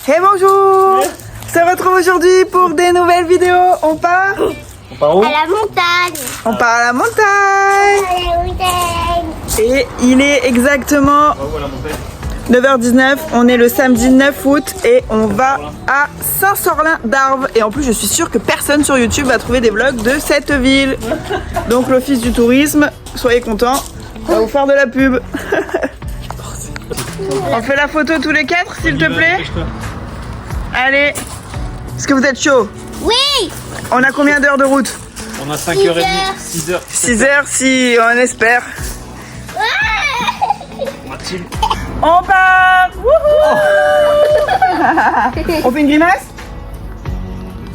Hey bonjour. On se retrouve aujourd'hui pour des nouvelles vidéos. On part où? À la montagne. On part à la montagne. À la montagne. Et il est exactement 9h19. On est le samedi 9 août et on va à Saint-Sorlin d'Arves. Et en plus je suis sûre que personne sur YouTube va trouver des vlogs de cette ville. Donc l'office du tourisme, soyez contents, on va vous faire de la pub. On fait la photo tous les quatre s'il te plaît. Allez. Est-ce que vous êtes chaud? Oui. On a combien d'heures de route? On a 5h30, 6h. 6 heures si on espère. Mathilde. On part. Wouhou. On fait une grimace?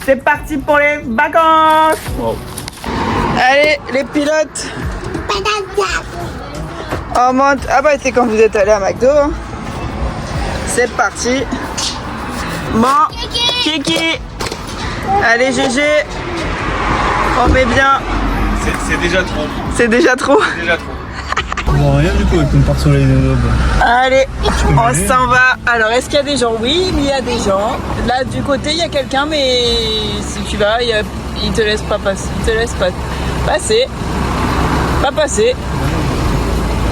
C'est parti pour les vacances. Wow. Allez les pilotes. On monte. Ah bah c'est quand vous êtes allé à McDo. Hein. C'est parti. Bon, Kiki. Allez GG. On met bien. C'est déjà trop. C'est déjà trop. C'est déjà trop. On voit rien du coup avec ton pare-soleil de l'aube. Allez, on s'en va. Alors, est-ce qu'il y a des gens? Oui, il y a des gens. Là, du côté, il y a quelqu'un, mais si tu vas, il te laisse pas passer. Il te laisse pas passer. Pas passer.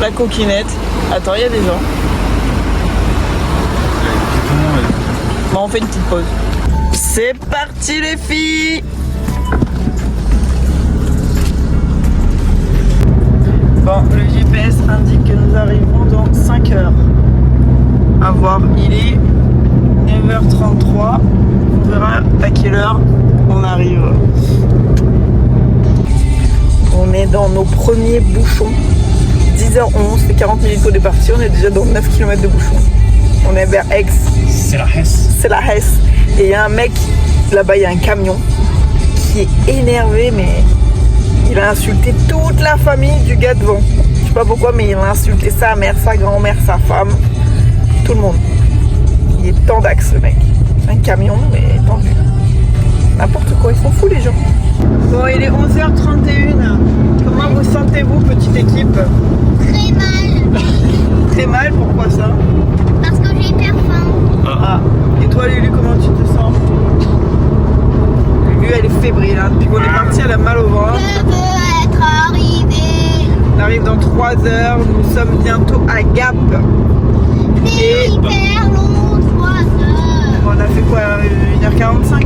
La coquinette. Attends, il y a des gens. Bon, on fait une petite pause. C'est parti, les filles. Bon, le GPS indique que nous arrivons dans 5 heures. À voir, il est 9h33. On verra à quelle heure on arrive. On est dans nos premiers bouchons. 10h11, c'est 40 minutes au départ. On est déjà dans 9 km de bouchons. On est vers Aix. C'est la Hesse. C'est la Hesse. Et il y a un mec, là-bas il y a un camion qui est énervé, mais il a insulté toute la famille du gars devant. Je sais pas pourquoi, mais il a insulté sa mère, sa grand-mère, sa femme, tout le monde. Il est tendax ce mec. Un camion, mais tendu. N'importe quoi, ils sont fous les gens. Bon, il est 11h31. Comment vous sentez-vous, petite équipe? Très mal. Très mal, pourquoi ça? Parce que j'ai hyper faim. Ah. Et toi Lulu, comment tu te sens? Lulu, elle est fébrile, hein. Depuis qu'on est parti, elle a mal au ventre. Je veux être arrivée. On arrive dans 3 heures, nous sommes bientôt à Gap. C'est hyper long, 3 heures. On a fait quoi, 1h45 à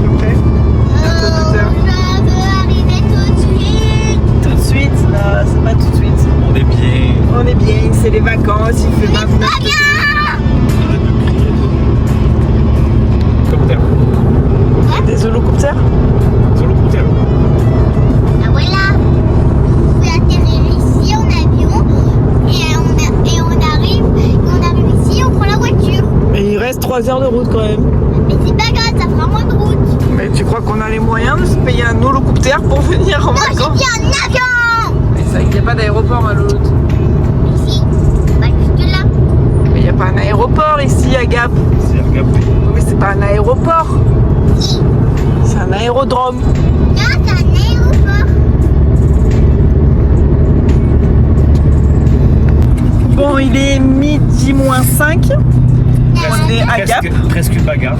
peu près? Bientôt 2 heures. Je veux arriver tout de suite. Tout de suite? C'est pas tout de suite. On est bien. On est bien, c'est les vacances, il fait 29 Pas bien. Arrête de crier. Comme terre. Des holocoptères? Sur le côté. Ah voilà. On peut atterrir ici en avion et on arrive ici, on prend la voiture. Mais il reste 3 heures de route quand même. Mais c'est pas grave, ça fera moins de route. Mais tu crois qu'on a les moyens de se payer un holocoptère pour venir en Non, j'ai vacances? dit un avion. Mais c'est vrai qu'il n'y a pas d'aéroport à l'autre. Ici, pas juste là. Mais il n'y a pas un aéroport ici à Gap. C'est un gap. Mais c'est pas un aéroport, Si. c'est un aérodrome. Non, c'est un aéroport. Bon, il est midi moins 5. On est à Gap. Presque une bagarre.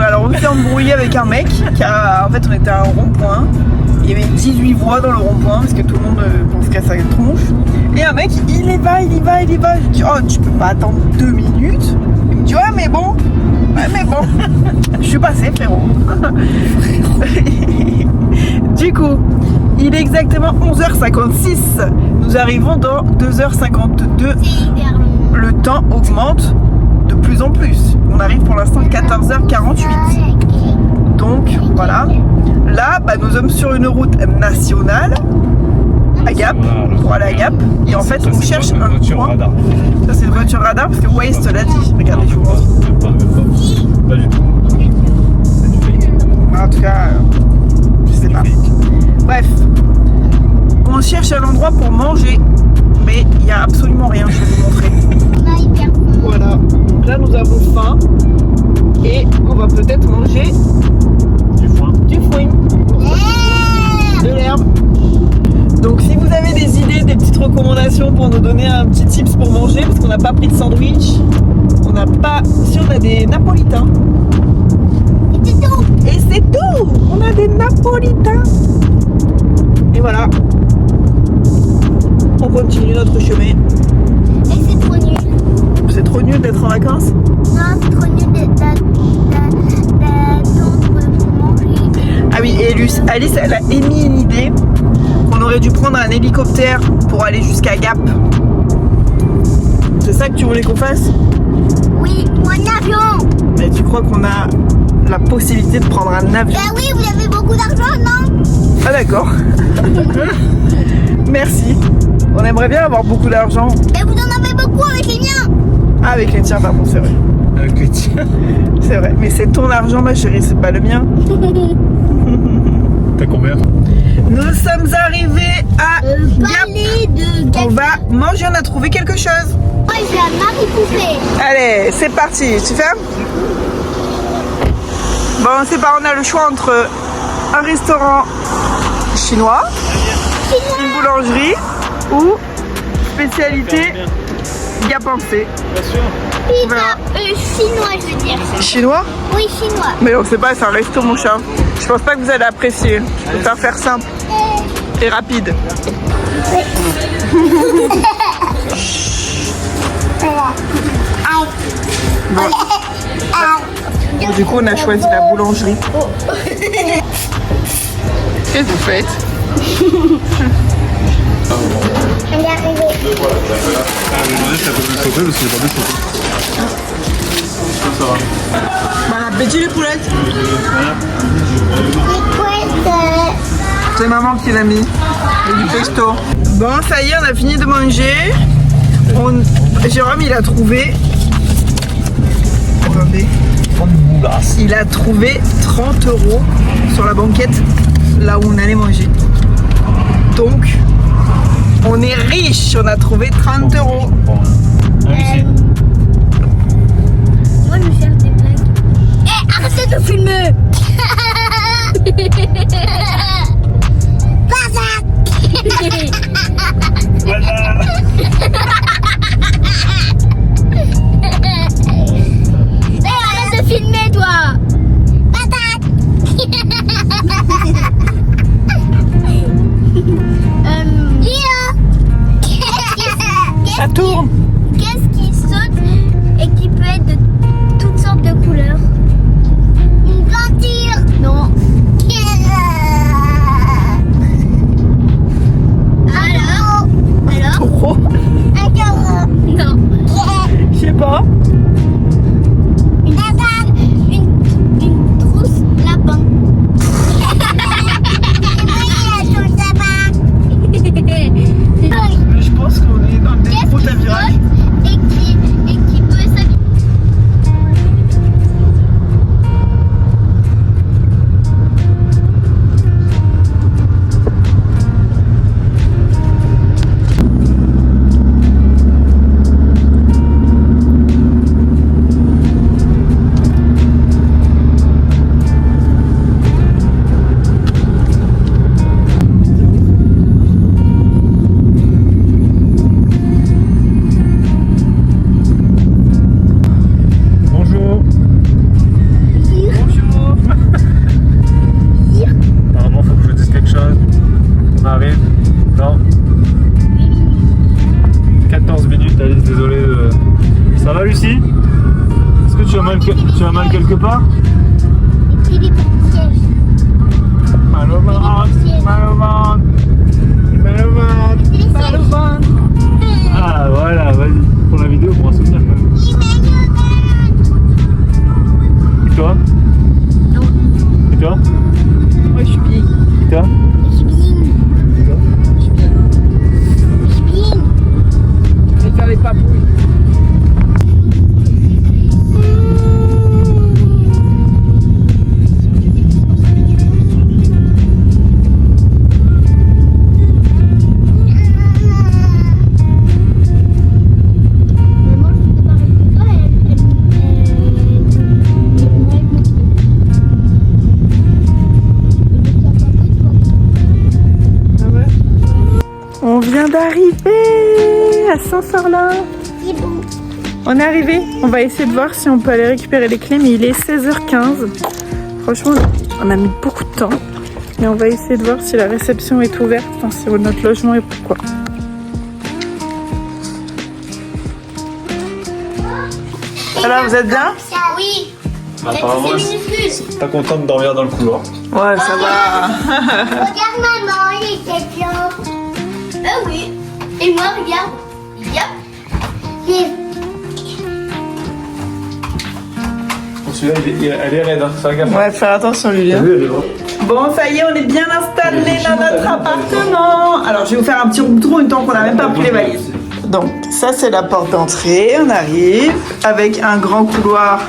Alors on s'est embrouillé avec un mec en fait on était à un rond-point. Il y avait 18 voies dans le rond-point parce que tout le monde pense qu'à sa tronche. Et un mec, il y va. Je dis, oh tu peux pas attendre 2 minutes. Il me dit, ouais mais bon. Je suis passé frérot. Du coup, il est exactement 11h56. Nous arrivons dans 2h52. C'est hyper long. Le temps augmente de plus en plus. On arrive pour l'instant 14h48. Donc voilà. Là, nous sommes sur une route nationale à Gap, pour aller à Gap. Et en fait, on cherche un voiture coin. radar. Ça, c'est une voiture radar parce que Waze te l'a dit. Regardez, je vous montre. Pas du tout. C'est du fake. En tout cas, je sais pas. Bref, on cherche un endroit pour manger, mais il n'y a absolument rien. Je vais vous montrer. On a hyper faim. Voilà. Donc là, nous avons faim et on va peut-être manger Du foin. du fruit, de l'herbe. Donc si vous avez des idées, des petites recommandations pour nous donner un petit tips pour manger, parce qu'on n'a pas pris de sandwich, on n'a pas, si on a a des napolitains. Et c'est tout. Et c'est tout. On a des napolitains. Et voilà. On continue notre chemin. Et c'est trop nul. C'est trop nul d'être en vacances. Non, c'est trop nul d'attendre pour manger. Ah oui, et Alice, elle a émis une idée qu'on aurait dû prendre un hélicoptère pour aller jusqu'à Gap. C'est ça que tu voulais qu'on fasse? Oui, ou un avion. Mais tu crois qu'on a la possibilité de prendre un avion? Ben oui, vous avez beaucoup d'argent, non? Ah d'accord. Merci. On aimerait bien avoir beaucoup d'argent. Et vous en avez beaucoup avec les miens. Ah, avec les tiens, pardon, c'est vrai. Avec le tien. C'est vrai. Mais c'est ton argent, ma chérie, c'est pas le mien. T'as combien? Nous sommes arrivés à Gap. Palais de On va manger, on a trouvé quelque chose. Moi, je vais à Marie-Poupée. Allez, c'est parti. Tu fermes? Bon, c'est pas, on a le choix entre un restaurant chinois, une boulangerie ou spécialité Gapancé. Bien sûr. Pizza chinois, je veux dire. Chinois? Oui, chinois. Mais on sait pas, c'est un resto, mon chat. Je pense pas que vous allez apprécier. Je préfère faire simple et rapide. Bon. Du coup, on a choisi la boulangerie. Qu'est-ce que vous faites? Elle est arrivée. Ah, je me demandais si t'as pas pu le choper parce qu'il est pas bien chopé. Ça va. Bon appétit les poulettes. C'est quoi C'est maman qui l'a mis. Et du pesto. Bon, ça y est, on a fini de manger. Jérôme, il a trouvé. Attendez. Il a trouvé 30 € sur la banquette là où on allait manger. Donc, on est riche. On a trouvé 30 €. Allez, Moi, je cherche des blagues. Hé, arrêtez de filmer. Arrête de filmer, toi. Ça tourne. Qu'est-ce qui saute et qui peut être de toutes sortes de couleurs? Une voiture. Non. Alors? Trop. Un carreau. Non. Je sais pas. Une trousse lapin. Je pense qu'on est dans des Qu'est-ce routes qui à virage. saute et qui peut s'habiller? bonjour. Bonjour. Apparemment, faut que je dise quelque chose. On arrive dans 14 minutes, Alice, désolé. Ça va, Lucie? Est-ce que tu as mal quelque part? Et des petits sièges. Mal au ventre, mal au ventre, mal au ventre. Par le ventre. Ah, voilà, vas-y. Pour la vidéo, pour un souvenir quand même. Et toi? Non. Et toi? Moi, je suis bien. Et toi? Je vais faire les papouilles. On vient d'arriver à Saint-Sorlin. C'est beau. On est arrivé, on va essayer de voir si on peut aller récupérer les clés, mais il est 16h15. Franchement, on a mis beaucoup de temps, mais on va essayer de voir si la réception est ouverte, enfin si notre logement est pourquoi. Alors, vous êtes bien? Oui. Apparemment, minuscule. pas content de dormir dans le couloir. Ouais, ça va. Regarde maman, il était bien. Oui. Et moi, regarde. Yep. Celui-là, elle est raide, hein. Fais gaffe. Ouais, faire attention, Julien. T'as vu, elle est droite. Bon, ça y est, on est bien installés dans notre appartement. Alors, je vais vous faire un petit room tour une temps qu'on n'a même pas pris les valises. Donc, ça, c'est la porte d'entrée. On arrive avec un grand couloir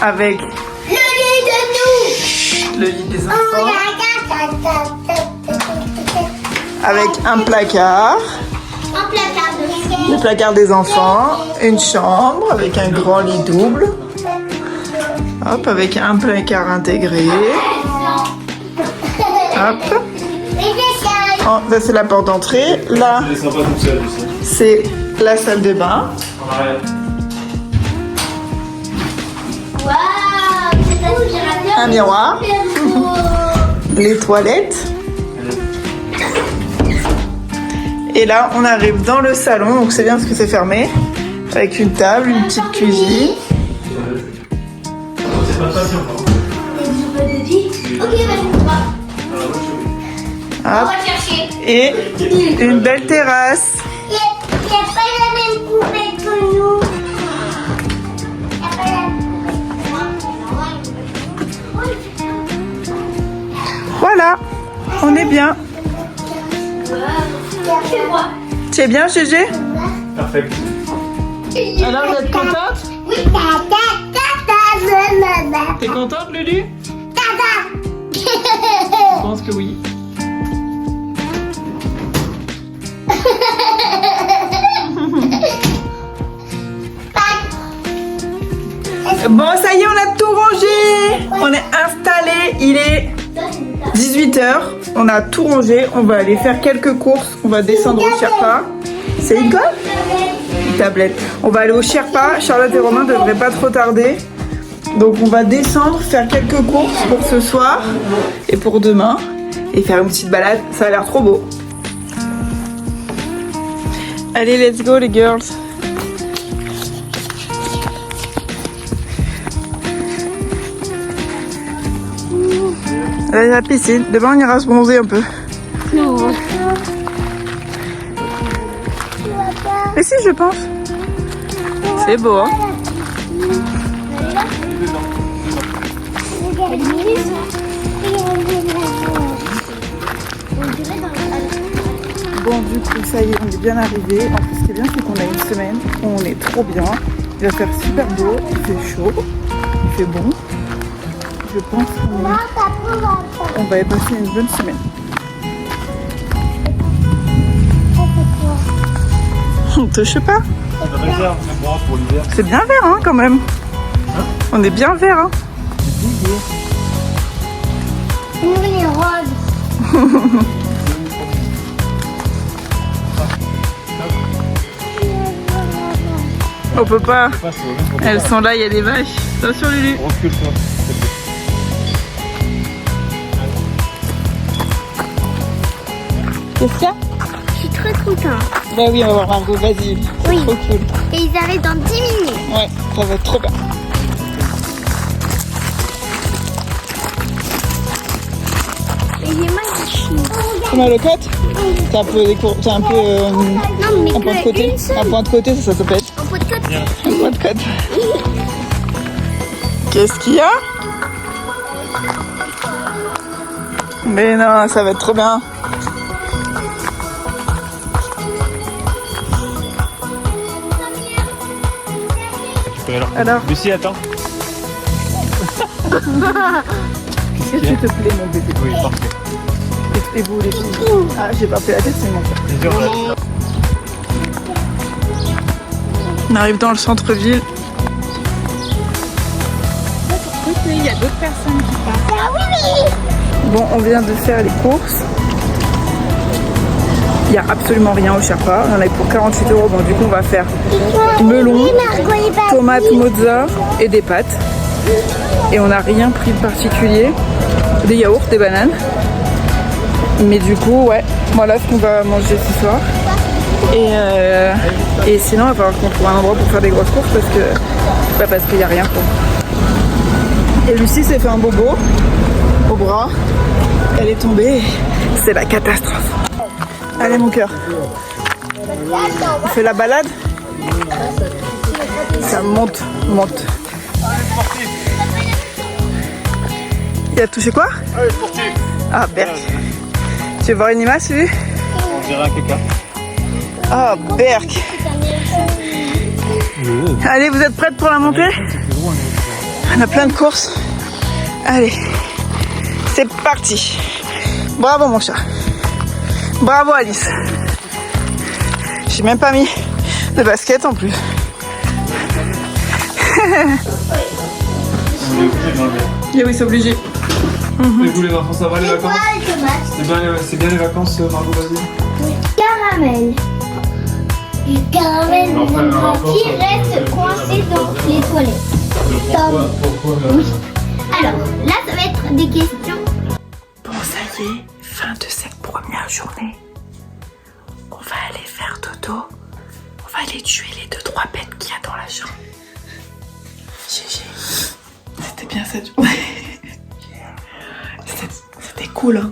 avec Le lit de nous. le lit des enfants, avec un placard, Un placard de le placard des enfants, une chambre avec un grand lit double. Hop, avec un placard intégré. Hop. Oh, ça c'est la porte d'entrée. Là, Je descends pas toute seule, tu sais. c'est la salle de bain. En arrière. Waouh, cet aspirateur. Un miroir. Super beau. Les toilettes. Et là, on arrive dans le salon, donc c'est bien parce que c'est fermé. Avec une table, une petite cuisine. C'est pas ça, encore. Ok, bah je crois. On Hop. va chercher. Et une belle terrasse. Il n'y a pas la même poubelle que nous. Il n'y a pas la Voilà, on est bien. C'est moi. Tu es bien, Gégé? Parfait. Alors, vous êtes contente? Oui, T'es contente, Lulu? Je pense que oui. Bon, ça y est, on a tout rangé. On est installé. Il est 18h. On a tout rangé. On va aller faire quelques courses. On va descendre au Sherpa. C'est une quoi? Une tablette. On va aller au Sherpa. Charlotte et Romain devraient pas trop tarder. Donc on va descendre, faire quelques courses pour ce soir et pour demain. Et faire une petite balade. Ça a l'air trop beau. Allez, let's go les girls. Allez, la piscine. Demain, on ira se bronzer un peu. Non. Mais si, je pense. C'est beau, hein? Bon, du coup, ça y est, on est bien arrivé. En plus, ce qui est bien, c'est qu'on a une semaine où on est trop bien. Il va faire super beau, il fait chaud, il fait bon. Je pense qu'on va y passer une bonne semaine. On touche pas. On réserve le bras pour l'hiver. C'est bien vert, hein, quand même. On est bien vert, hein. Nous, les roses. On peut pas. Passe, Elles sont là, il y a des vaches. Attention, Lulu. recule-toi. Qu'est-ce qu'il y a? Je suis très contente. Bah oui, on va voir Margot, vas-y. C'est Oui. trop cool. Et ils arrivent dans 10 minutes. Ouais, ça va être trop bien. Et j'ai mal au chien. T'as mal aux côtes? T'as un peu des cours, t'as un peu Non, mais un point de que côté. une seule. Un point de côté, ça s'appelle. En pot de côte. Un point de côte. Qu'est-ce qu'il y a? Mais non, ça va être trop bien. Alors. Lucie, attends. Qu'est-ce qui te plaît, mon bébé? Oui, parfait. Et vous, les filles? Ah, j'ai pas fait la tête, c'est mon frère. On arrive dans le centre-ville. Il y a d'autres personnes qui passent. Ah oui, oui. Bon, on vient de faire les courses. Il n'y a absolument rien au Sherpa. On en a pour 48 €. Bon, du coup, on va faire melon, tomate mozza et des pâtes. Et on n'a rien pris de particulier. Des yaourts, des bananes. Mais du coup, ouais, voilà ce qu'on va manger ce soir. Et sinon, il va falloir qu'on trouve un endroit pour faire des grosses courses parce qu'il n'y a rien quoi. Et Lucie s'est fait un bobo au bras. Elle est tombée. C'est la catastrophe. Allez mon cœur. On fait la balade. Ça monte. Il a touché quoi? Ah, Berk. Tu veux voir une image, lui? On dirait un caca. Ah, Berk. Allez, vous êtes prêtes pour la montée? On a plein de courses. Allez, c'est parti. Bravo mon chat. Bravo Alice. J'ai même pas mis de basket en plus. Et oui, c'est obligé. Et vous les enfants, ça va les vacances? C'est bien les vacances, Margot, vas-y. Caramel. Le caramel qui reste coincé dans les toilettes. Oui. Alors, là, ça va être des questions. Bon, ça y est, fin de cette première journée. On va aller faire dodo. On va aller tuer les 2-3 bêtes qu'il y a dans la chambre. GG. C'était bien cette journée. C'était cool, hein.